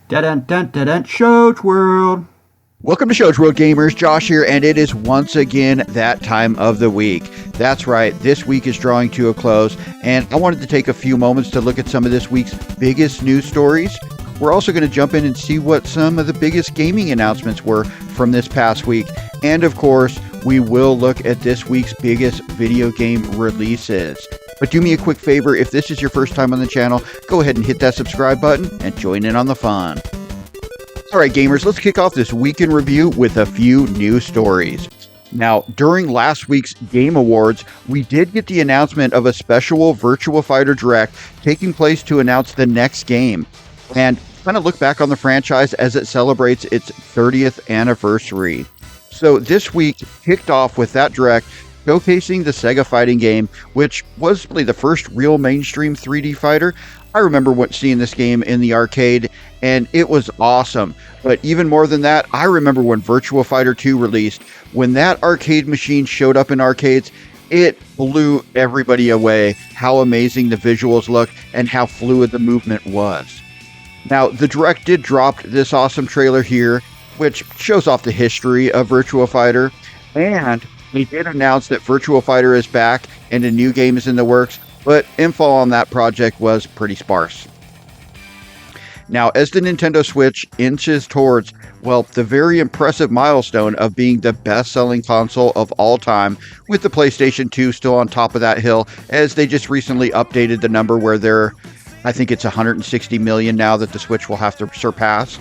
Dun-dun-dun-dun-dun, Shows World. Welcome to Shows World Gamers, Josh here, and it is once again that time of the week. That's right, this week is drawing to a close, and I wanted to take a few moments to look at some of this week's biggest news stories. We're also going to jump in and see what some of the biggest gaming announcements were from this past week. And of course, we will look at this week's biggest video game releases. But do me a quick favor, if this is your first time on the channel, go ahead and hit that subscribe button and join in on the fun. Alright gamers, let's kick off this week in review with a few news stories. Now, during last week's Game Awards, we did get the announcement of a special Virtua Fighter Direct taking place to announce the next game, and kind of look back on the franchise as it celebrates its 30th anniversary. So this week kicked off with that Direct showcasing the Sega fighting game, which was really the first real mainstream 3D fighter. I remember seeing this game in the arcade, and it was awesome. But even more than that, I remember when Virtua Fighter 2 released. When that arcade machine showed up in arcades, it blew everybody away how amazing the visuals looked and how fluid the movement was. Now, the Direct did drop this awesome trailer here, which shows off the history of Virtua Fighter, and they did announce that Virtua Fighter is back and a new game is in the works, but info on that project was pretty sparse. Now, as the Nintendo Switch inches towards, well, the very impressive milestone of being the best-selling console of all time, with the PlayStation 2 still on top of that hill, as they just recently updated the number where I think it's 160 million now that the Switch will have to surpass.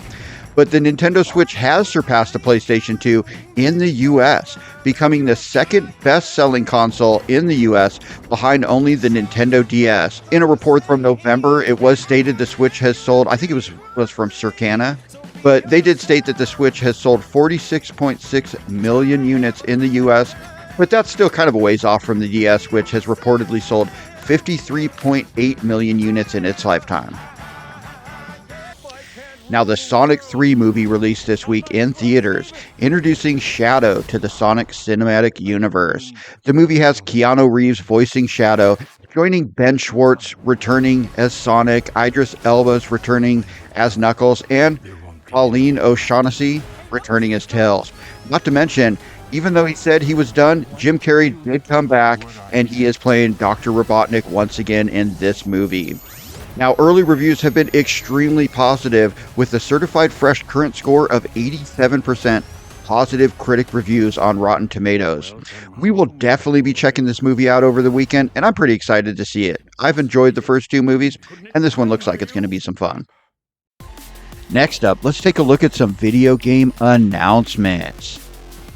But the Nintendo Switch has surpassed the PlayStation 2 in the US, becoming the second best-selling console in the US, behind only the Nintendo DS. In a report from November, it was stated the Switch has sold, I think it was from Circana, but they did state that the Switch has sold 46.6 million units in the US, but that's still kind of a ways off from the DS, which has reportedly sold 53.8 million units in its lifetime. Now, the Sonic 3 movie released this week in theaters, introducing Shadow to the Sonic cinematic universe. The movie has Keanu Reeves voicing Shadow, joining Ben Schwartz returning as Sonic, Idris Elba's returning as Knuckles, and Pauline O'Shaughnessy returning as Tails. Not to mention, even though he said he was done, Jim Carrey did come back, and he is playing Dr. Robotnik once again in this movie. Now, early reviews have been extremely positive, with a certified fresh current score of 87% positive critic reviews on Rotten Tomatoes. We will definitely be checking this movie out over the weekend, and I'm pretty excited to see it. I've enjoyed the first two movies, and this one looks like it's going to be some fun. Next up, let's take a look at some video game announcements.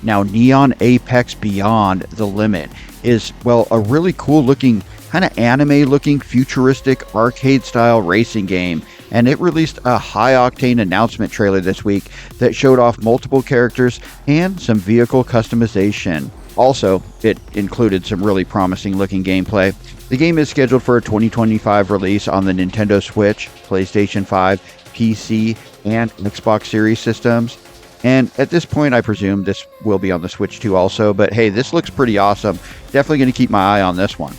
Now, Neon Apex Beyond the Limit is, well, a really cool looking, kind of anime-looking, futuristic, arcade-style racing game, and it released a high-octane announcement trailer this week that showed off multiple characters and some vehicle customization. Also, it included some really promising-looking gameplay. The game is scheduled for a 2025 release on the Nintendo Switch, PlayStation 5, PC, and Xbox Series systems. And at this point, I presume this will be on the Switch too also, but hey, this looks pretty awesome. Definitely going to keep my eye on this one.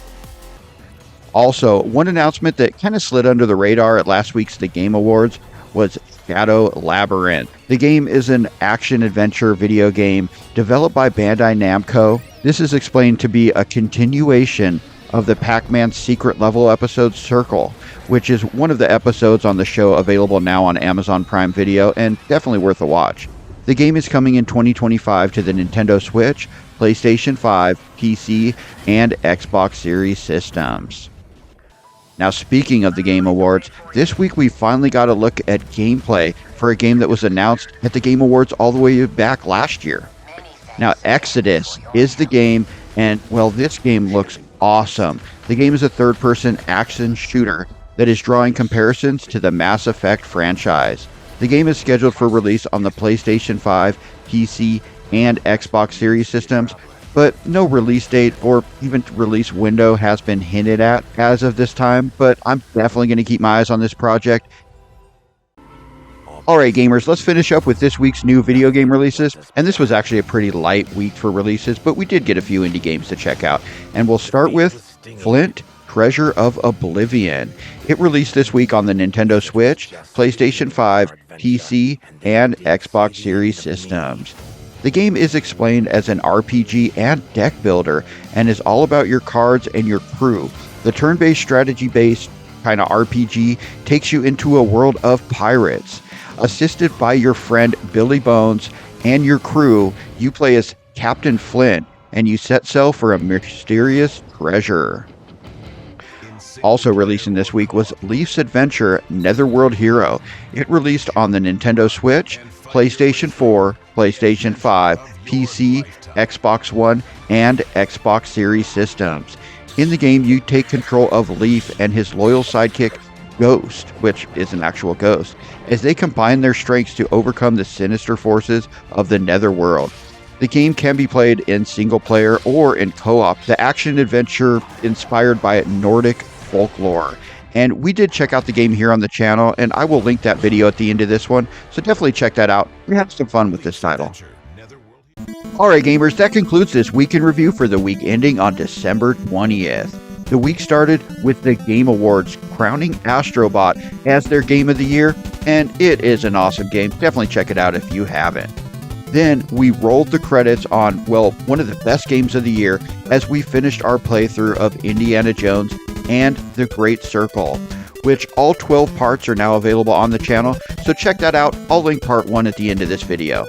Also, one announcement that kind of slid under the radar at last week's The Game Awards was Shadow Labyrinth. The game is an action-adventure video game developed by Bandai Namco. This is explained to be a continuation of the Pac-Man secret level episode Circle, which is one of the episodes on the show available now on Amazon Prime Video, and definitely worth a watch. The game is coming in 2025 to the Nintendo Switch, PlayStation 5, PC, and Xbox Series systems. Now, speaking of the Game Awards, this week we finally got a look at gameplay for a game that was announced at the Game Awards all the way back last year. Now, Exodus is the game, and, well, this game looks awesome. The game is a third-person action shooter that is drawing comparisons to the Mass Effect franchise. The game is scheduled for release on the PlayStation 5, PC, and Xbox Series systems, but no release date or even release window has been hinted at as of this time, but I'm definitely going to keep my eyes on this project. Alright gamers, let's finish up with this week's new video game releases, and this was actually a pretty light week for releases, but we did get a few indie games to check out, and we'll start with Flint Treasure of Oblivion. It released this week on the Nintendo Switch, PlayStation 5, PC, and Xbox Series systems. The game is explained as an RPG and deck builder and is all about your cards and your crew. The turn-based strategy-based kind of RPG takes you into a world of pirates. Assisted by your friend Billy Bones and your crew, you play as Captain Flint and you set sail for a mysterious treasure. Also releasing this week was Leaf's Adventure Netherworld Hero. It released on the Nintendo Switch, PlayStation 4, PlayStation 5, PC, Xbox One, and Xbox Series systems. In the game, you take control of Leaf and his loyal sidekick, Ghost, which is an actual ghost, as they combine their strengths to overcome the sinister forces of the Netherworld. The game can be played in single player or in co-op, the action adventure inspired by Nordic folklore. And we did check out the game here on the channel, and I will link that video at the end of this one, so definitely check that out. We had some fun with this title. Alright gamers, that concludes this week in review for the week ending on December 20th. The week started with the Game Awards crowning Astro Bot as their Game of the Year, and it is an awesome game. Definitely check it out if you haven't. Then we rolled the credits on, well, one of the best games of the year as we finished our playthrough of Indiana Jones and The Great Circle, which all 12 parts are now available on the channel, so check that out. I'll link part 1 at the end of this video.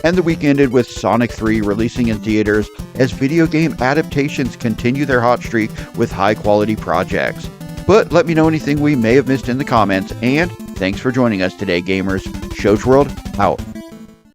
And the week ended with Sonic 3 releasing in theaters as video game adaptations continue their hot streak with high quality projects. But let me know anything we may have missed in the comments, and thanks for joining us today gamers. Shows World out.